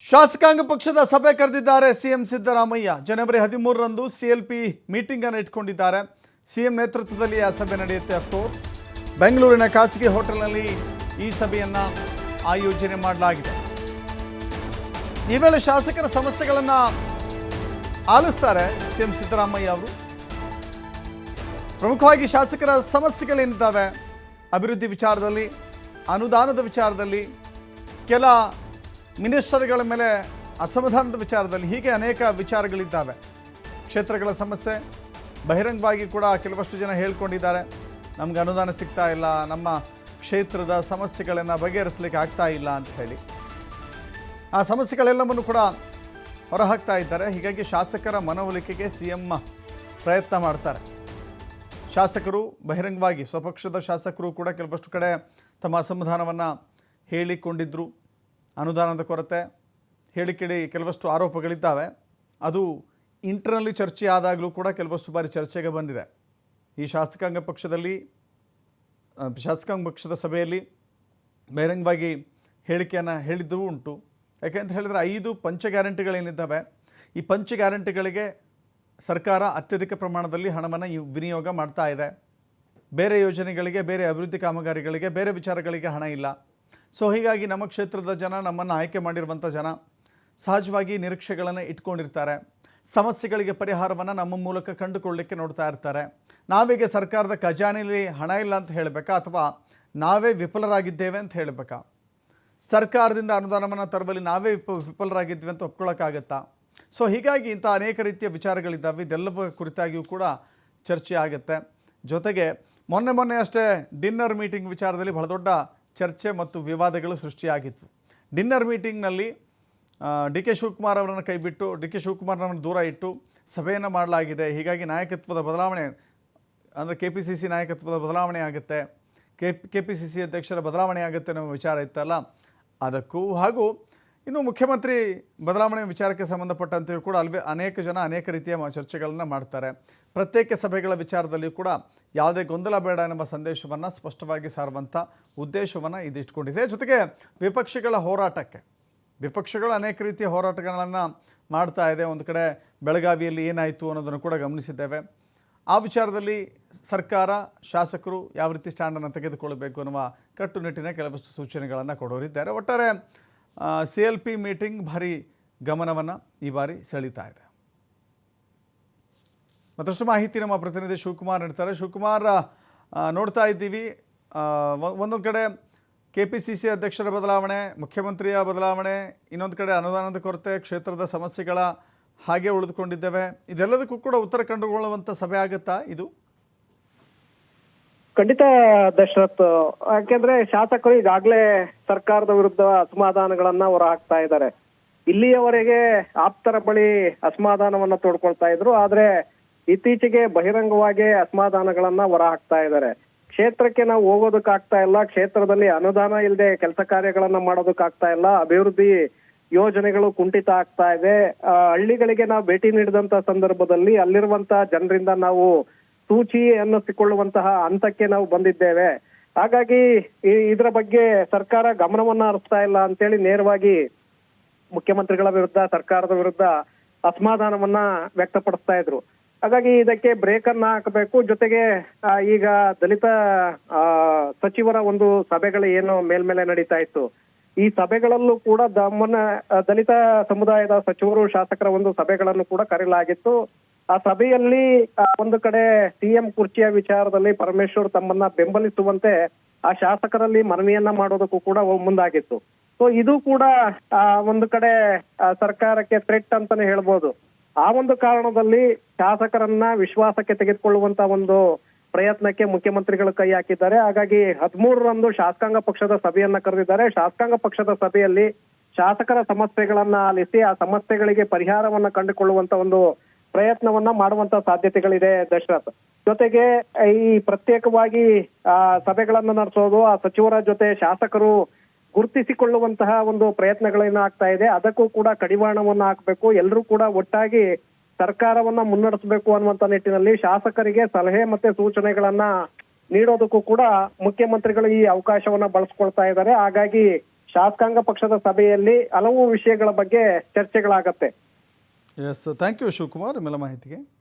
ಶಾಸಕಾಂಗ ಪಕ್ಷದ ಸಭೆ ಕರೆದಿದ್ದಾರೆ ಸಿಎಂ ಸಿದ್ದರಾಮಯ್ಯ. ಜನವರಿ 13ರಂದು ಸಿಎಲ್ಪಿ ಮೀಟಿಂಗ್ ಅನ್ನು ಇಟ್ಕೊಂಡಿದ್ದಾರೆ. ಸಿಎಂ ನೇತೃತ್ವದಲ್ಲಿ ಆ ಸಭೆ ನಡೆಯುತ್ತೆ. ಅಫ್ಕೋರ್ಸ್ ಬೆಂಗಳೂರಿನ ಖಾಸಗಿ ಹೋಟೆಲ್ನಲ್ಲಿ ಈ ಸಭೆಯನ್ನು ಆಯೋಜನೆ ಮಾಡಲಾಗಿದೆ. ಈ ವೇಳೆ ಶಾಸಕರ ಸಮಸ್ಯೆಗಳನ್ನು ಆಲಿಸ್ತಾರೆ ಸಿಎಂ ಸಿದ್ದರಾಮಯ್ಯ ಅವರು. ಪ್ರಮುಖವಾಗಿ ಶಾಸಕರ ಸಮಸ್ಯೆಗಳೇನಿದ್ದಾವೆ, ಅಭಿವೃದ್ಧಿ ವಿಚಾರದಲ್ಲಿ, ಅನುದಾನದ ವಿಚಾರದಲ್ಲಿ, ಕೆಲ ಮಿನಿಸ್ಟರ್ಗಳ ಮೇಲೆ ಅಸಮಾಧಾನದ ವಿಚಾರದಲ್ಲಿ, ಹೀಗೆ ಅನೇಕ ವಿಚಾರಗಳಿದ್ದಾವೆ. ಕ್ಷೇತ್ರಗಳ ಸಮಸ್ಯೆ ಬಹಿರಂಗವಾಗಿ ಕೂಡ ಕೆಲವಷ್ಟು ಜನ ಹೇಳ್ಕೊಂಡಿದ್ದಾರೆ, ನಮ್ಗೆ ಅನುದಾನ ಸಿಗ್ತಾ ಇಲ್ಲ, ನಮ್ಮ ಕ್ಷೇತ್ರದ ಸಮಸ್ಯೆಗಳನ್ನು ಬಗೆಹರಿಸಲಿಕ್ಕೆ ಆಗ್ತಾ ಇಲ್ಲ ಅಂತ ಹೇಳಿ ಆ ಸಮಸ್ಯೆಗಳೆಲ್ಲವನ್ನು ಕೂಡ ಹೊರಹಾಕ್ತಾ ಇದ್ದಾರೆ. ಹೀಗಾಗಿ ಶಾಸಕರ ಮನವೊಲಿಕೆಗೆ ಸಿಎಂ ಪ್ರಯತ್ನ ಮಾಡ್ತಾರೆ. ಶಾಸಕರು ಬಹಿರಂಗವಾಗಿ, ಸ್ವಪಕ್ಷದ ಶಾಸಕರು ಕೂಡ ಕೆಲವಷ್ಟು ಕಡೆ ತಮ್ಮ ಅಸಮಾಧಾನವನ್ನು ಹೇಳಿಕೊಂಡಿದ್ದರು. ಅನುದಾನದ ಕೊರತೆ ಹೇಳಿಕೆಡಿ ಕೆಲವಷ್ಟು ಆರೋಪಗಳಿದ್ದಾವೆ. ಅದು ಇಂಟರ್ನಲ್ಲಿ ಚರ್ಚೆ ಆದಾಗಲೂ ಕೂಡ ಕೆಲವಷ್ಟು ಬಾರಿ ಚರ್ಚೆಗೆ ಬಂದಿದೆ. ಈ ಶಾಸಕಾಂಗ ಪಕ್ಷದ ಸಭೆಯಲ್ಲಿ ಬಹಿರಂಗವಾಗಿ ಹೇಳಿಕೆಯನ್ನು ಹೇಳಿದ್ದೂ ಉಂಟು. ಯಾಕೆಂತ ಹೇಳಿದರೆ 5 ಪಂಚ ಗ್ಯಾರಂಟಿಗಳೇನಿದ್ದಾವೆ, ಈ ಪಂಚ ಗ್ಯಾರಂಟಿಗಳಿಗೆ ಸರ್ಕಾರ ಅತ್ಯಧಿಕ ಪ್ರಮಾಣದಲ್ಲಿ ಹಣವನ್ನು ವಿನಿಯೋಗ ಮಾಡ್ತಾ ಇದೆ. ಬೇರೆ ಯೋಜನೆಗಳಿಗೆ, ಬೇರೆ ಅಭಿವೃದ್ಧಿ ಕಾಮಗಾರಿಗಳಿಗೆ, ಬೇರೆ ವಿಚಾರಗಳಿಗೆ ಹಣ ಇಲ್ಲ. ಸೊ ಹೀಗಾಗಿ ನಮ್ಮ ಕ್ಷೇತ್ರದ ಜನ, ನಮ್ಮನ್ನು ಆಯ್ಕೆ ಮಾಡಿರುವಂಥ ಜನ ಸಹಜವಾಗಿ ನಿರೀಕ್ಷೆಗಳನ್ನು ಇಟ್ಕೊಂಡಿರ್ತಾರೆ. ಸಮಸ್ಯೆಗಳಿಗೆ ಪರಿಹಾರವನ್ನು ನಮ್ಮ ಮೂಲಕ ಕಂಡುಕೊಳ್ಳಲಿಕ್ಕೆ ನೋಡ್ತಾ ಇರ್ತಾರೆ. ನಾವೀಗ ಸರ್ಕಾರದ ಖಜಾನೆಯಲ್ಲಿ ಹಣ ಇಲ್ಲ ಅಂತ ಹೇಳಬೇಕಾ, ಅಥವಾ ನಾವೇ ವಿಫಲರಾಗಿದ್ದೇವೆ ಅಂತ ಹೇಳಬೇಕಾ? ಸರ್ಕಾರದಿಂದ ಅನುದಾನವನ್ನು ತರುವಲ್ಲಿ ನಾವೇ ವಿಫಲರಾಗಿದ್ವಿ ಅಂತ ಒಪ್ಕೊಳ್ಳೋಕ್ಕಾಗತ್ತಾ? ಸೊ ಹೀಗಾಗಿ ಇಂಥ ಅನೇಕ ರೀತಿಯ ವಿಚಾರಗಳಿದ್ದಾವೆ. ಇದೆಲ್ಲವ ಕುರಿತಾಗಿಯೂ ಕೂಡ ಚರ್ಚೆ ಆಗುತ್ತೆ. ಜೊತೆಗೆ ಮೊನ್ನೆ ಅಷ್ಟೇ ಡಿನ್ನರ್ ಮೀಟಿಂಗ್ ವಿಚಾರದಲ್ಲಿ ಬಹಳ ದೊಡ್ಡ ಚರ್ಚೆ ಮತ್ತು ವಿವಾದಗಳು ಸೃಷ್ಟಿಯಾಗಿದ್ವು. ಡಿನ್ನರ್ ಮೀಟಿಂಗ್ನಲ್ಲಿ ಡಿ ಕೆ ಶಿವಕುಮಾರ್ ಅವರನ್ನು ಕೈಬಿಟ್ಟು, ಡಿ ಕೆ ಶಿವಕುಮಾರ್ನವರನ್ನು ದೂರ ಇಟ್ಟು ಸಭೆಯನ್ನು ಮಾಡಲಾಗಿದೆ. ಹೀಗಾಗಿ ನಾಯಕತ್ವದ ಬದಲಾವಣೆ, ಅಂದರೆ KPCC ನಾಯಕತ್ವದ ಬದಲಾವಣೆ ಆಗುತ್ತೆ, KPCC ಅಧ್ಯಕ್ಷರ ಬದಲಾವಣೆ ಆಗುತ್ತೆ ಅನ್ನೋ ವಿಚಾರ ಇತ್ತಲ್ಲ, ಅದಕ್ಕೂ ಹಾಗೂ ಇನ್ನು ಮುಖ್ಯಮಂತ್ರಿ ಬದಲಾವಣೆ ವಿಚಾರಕ್ಕೆ ಸಂಬಂಧಪಟ್ಟಂತೆಯೂ ಕೂಡ ಅನೇಕ ಜನ ಅನೇಕ ರೀತಿಯ ಚರ್ಚೆಗಳನ್ನು ಮಾಡ್ತಾರೆ. ಪ್ರತ್ಯೇಕ ಸಭೆಗಳ ವಿಚಾರದಲ್ಲಿ ಕೂಡ ಯಾವುದೇ ಗೊಂದಲ ಬೇಡ ಎನ್ನುವ ಸಂದೇಶವನ್ನು ಸ್ಪಷ್ಟವಾಗಿ ಸಾರುವಂಥ ಉದ್ದೇಶವನ್ನು ಇದು ಇಟ್ಕೊಂಡಿದೆ. ಜೊತೆಗೆ ವಿಪಕ್ಷಗಳು ಅನೇಕ ರೀತಿಯ ಹೋರಾಟಗಳನ್ನು ಮಾಡ್ತಾ ಇದೆ. ಒಂದು ಕಡೆ ಬೆಳಗಾವಿಯಲ್ಲಿ ಏನಾಯಿತು ಅನ್ನೋದನ್ನು ಕೂಡ ಗಮನಿಸಿದ್ದೇವೆ. ಆ ವಿಚಾರದಲ್ಲಿ ಸರ್ಕಾರ, ಶಾಸಕರು ಯಾವ ರೀತಿ ಸ್ಟ್ಯಾಂಡನ್ನು ತೆಗೆದುಕೊಳ್ಳಬೇಕು ಅನ್ನುವ ಕಟ್ಟುನಿಟ್ಟಿನ ಕೆಲವಷ್ಟು ಸೂಚನೆಗಳನ್ನು ಕೊಡೋರಿದ್ದಾರೆ. ಒಟ್ಟಾರೆ CLP ಮೀಟಿಂಗ್ ಭಾರಿ ಗಮನವನ್ನು ಈ ಬಾರಿ ಸೆಳೀತಾ ಇದೆ. ಮತ್ತಷ್ಟು ಮಾಹಿತಿ ನಮ್ಮ ಪ್ರತಿನಿಧಿ ಶಿವಕುಮಾರ್ ನೀಡ್ತಾರೆ. ಶಿವಕುಮಾರ್, ನೋಡ್ತಾ ಇದ್ದೀವಿ ಒಂದೊಂದು ಕಡೆ KPCC ಅಧ್ಯಕ್ಷರ ಬದಲಾವಣೆ, ಮುಖ್ಯಮಂತ್ರಿಯ ಬದಲಾವಣೆ, ಇನ್ನೊಂದು ಕಡೆ ಅನುದಾನದ ಕೊರತೆ, ಕ್ಷೇತ್ರದ ಸಮಸ್ಯೆಗಳ ಹಾಗೆ ಉಳಿದುಕೊಂಡಿದ್ದೇವೆ. ಇದೆಲ್ಲದಕ್ಕೂ ಕೂಡ ಉತ್ತರ ಕಂಡುಕೊಳ್ಳುವಂಥ ಸಭೆ ಆಗುತ್ತಾ ಇದು? ಖಂಡಿತ ದಶರಥ್, ಯಾಕೆಂದ್ರೆ ಶಾಸಕರು ಈಗಾಗಲೇ ಸರ್ಕಾರದ ವಿರುದ್ಧ ಅಸಮಾಧಾನಗಳನ್ನ ಹೊರ ಹಾಕ್ತಾ ಇದ್ದಾರೆ. ಇಲ್ಲಿಯವರೆಗೆ ಆಪ್ತರ ಬಳಿ ಅಸಮಾಧಾನವನ್ನ ತೋಡ್ಕೊಳ್ತಾ ಇದ್ರು, ಆದ್ರೆ ಇತ್ತೀಚೆಗೆ ಬಹಿರಂಗವಾಗಿ ಅಸಮಾಧಾನಗಳನ್ನ ಹೊರ ಹಾಕ್ತಾ ಇದ್ದಾರೆ. ಕ್ಷೇತ್ರಕ್ಕೆ ನಾವು ಹೋಗೋದಕ್ಕಾಗ್ತಾ ಇಲ್ಲ, ಕ್ಷೇತ್ರದಲ್ಲಿ ಅನುದಾನ ಇಲ್ಲದೆ ಕೆಲಸ ಕಾರ್ಯಗಳನ್ನ ಮಾಡೋದಕ್ಕಾಗ್ತಾ ಇಲ್ಲ, ಅಭಿವೃದ್ಧಿ ಯೋಜನೆಗಳು ಕುಂಠಿತ ಆಗ್ತಾ ಇದೆ. ಹಳ್ಳಿಗಳಿಗೆ ನಾವು ಭೇಟಿ ನೀಡಿದಂತ ಸಂದರ್ಭದಲ್ಲಿ ಅಲ್ಲಿರುವಂತ ಜನರಿಂದ ನಾವು ಸೂಚಿ ಅನ್ನಿಸಿಕೊಳ್ಳುವಂತಹ ಹಂತಕ್ಕೆ ನಾವು ಬಂದಿದ್ದೇವೆ. ಹಾಗಾಗಿ ಇದರ ಬಗ್ಗೆ ಸರ್ಕಾರ ಗಮನವನ್ನ ಹರಿಸ್ತಾ ಇಲ್ಲ ಅಂತೇಳಿ ನೇರವಾಗಿ ಮುಖ್ಯಮಂತ್ರಿಗಳ ವಿರುದ್ಧ, ಸರ್ಕಾರದ ವಿರುದ್ಧ ಅಸಮಾಧಾನವನ್ನ ವ್ಯಕ್ತಪಡಿಸ್ತಾ ಇದ್ರು. ಹಾಗಾಗಿ ಇದಕ್ಕೆ ಬ್ರೇಕ್ ಅನ್ನ ಹಾಕಬೇಕು. ಜೊತೆಗೆ ಈಗ ದಲಿತ ಸಚಿವರ ಒಂದು ಸಭೆಗಳು ಏನು ಮೇಲ್ಮೇಲೆ ನಡೀತಾ ಇತ್ತು, ಈ ಸಭೆಗಳಲ್ಲೂ ಕೂಡ ದಲಿತ ಸಮುದಾಯದ ಸಚಿವರು, ಶಾಸಕರ ಒಂದು ಸಭೆಗಳನ್ನು ಕೂಡ ಕರೆಯಲಾಗಿತ್ತು. ಆ ಸಭೆಯಲ್ಲಿ ಒಂದು ಕಡೆ CM ಕುರ್ಚಿಯ ವಿಚಾರದಲ್ಲಿ ಪರಮೇಶ್ವರ್ ತಮ್ಮನ್ನ ಬೆಂಬಲಿಸುವಂತೆ ಆ ಶಾಸಕರಲ್ಲಿ ಮನವಿಯನ್ನ ಮಾಡೋದಕ್ಕೂ ಕೂಡ ಮುಂದಾಗಿತ್ತು. ಸೊ ಇದು ಕೂಡ ಒಂದು ಕಡೆ ಸರ್ಕಾರಕ್ಕೆ ಥ್ರೆಟ್ ಅಂತಾನೆ ಹೇಳ್ಬೋದು. ಆ ಒಂದು ಕಾರಣದಲ್ಲಿ ಶಾಸಕರನ್ನ ವಿಶ್ವಾಸಕ್ಕೆ ತೆಗೆದುಕೊಳ್ಳುವಂತ ಒಂದು ಪ್ರಯತ್ನಕ್ಕೆ ಮುಖ್ಯಮಂತ್ರಿಗಳು ಕೈ ಹಾಕಿದ್ದಾರೆ. ಹಾಗಾಗಿ 13ರಂದು ಶಾಸಕಾಂಗ ಪಕ್ಷದ ಸಭೆಯನ್ನ ಕರೆದಿದ್ದಾರೆ. ಶಾಸಕಾಂಗ ಪಕ್ಷದ ಸಭೆಯಲ್ಲಿ ಶಾಸಕರ ಸಮಸ್ಯೆಗಳನ್ನ ಆಲಿಸಿ ಆ ಸಮಸ್ಯೆಗಳಿಗೆ ಪರಿಹಾರವನ್ನ ಕಂಡುಕೊಳ್ಳುವಂತ ಒಂದು ಪ್ರಯತ್ನವನ್ನ ಮಾಡುವಂತ ಸಾಧ್ಯತೆಗಳಿದೆ ದಶರಥ್. ಜೊತೆಗೆ ಈ ಪ್ರತ್ಯೇಕವಾಗಿ ಸಭೆಗಳನ್ನ ನಡೆಸೋದು, ಆ ಸಚಿವರ ಜೊತೆ ಶಾಸಕರು ಗುರುತಿಸಿಕೊಳ್ಳುವಂತಹ ಒಂದು ಪ್ರಯತ್ನಗಳೇನು ಆಗ್ತಾ ಇದೆ, ಅದಕ್ಕೂ ಕೂಡ ಕಡಿವಾಣವನ್ನ ಹಾಕಬೇಕು. ಎಲ್ಲರೂ ಕೂಡ ಒಟ್ಟಾಗಿ ಸರ್ಕಾರವನ್ನ ಮುನ್ನಡೆಸಬೇಕು ಅನ್ನುವಂತ ನಿಟ್ಟಿನಲ್ಲಿ ಶಾಸಕರಿಗೆ ಸಲಹೆ ಮತ್ತೆ ಸೂಚನೆಗಳನ್ನ ನೀಡೋದಕ್ಕೂ ಕೂಡ ಮುಖ್ಯಮಂತ್ರಿಗಳು ಈ ಅವಕಾಶವನ್ನ ಬಳಸ್ಕೊಳ್ತಾ ಇದ್ದಾರೆ. ಹಾಗಾಗಿ ಶಾಸಕಾಂಗ ಪಕ್ಷದ ಸಭೆಯಲ್ಲಿ ಹಲವು ವಿಷಯಗಳ ಬಗ್ಗೆ ಚರ್ಚೆಗಳಾಗತ್ತೆ. ಎಸ್, ಥ್ಯಾಂಕ್ ಯು ಶಿವಕುಮಾರ್ ನಿಮ್ಮೆಲ್ಲ ಮಾಹಿತಿಗೆ.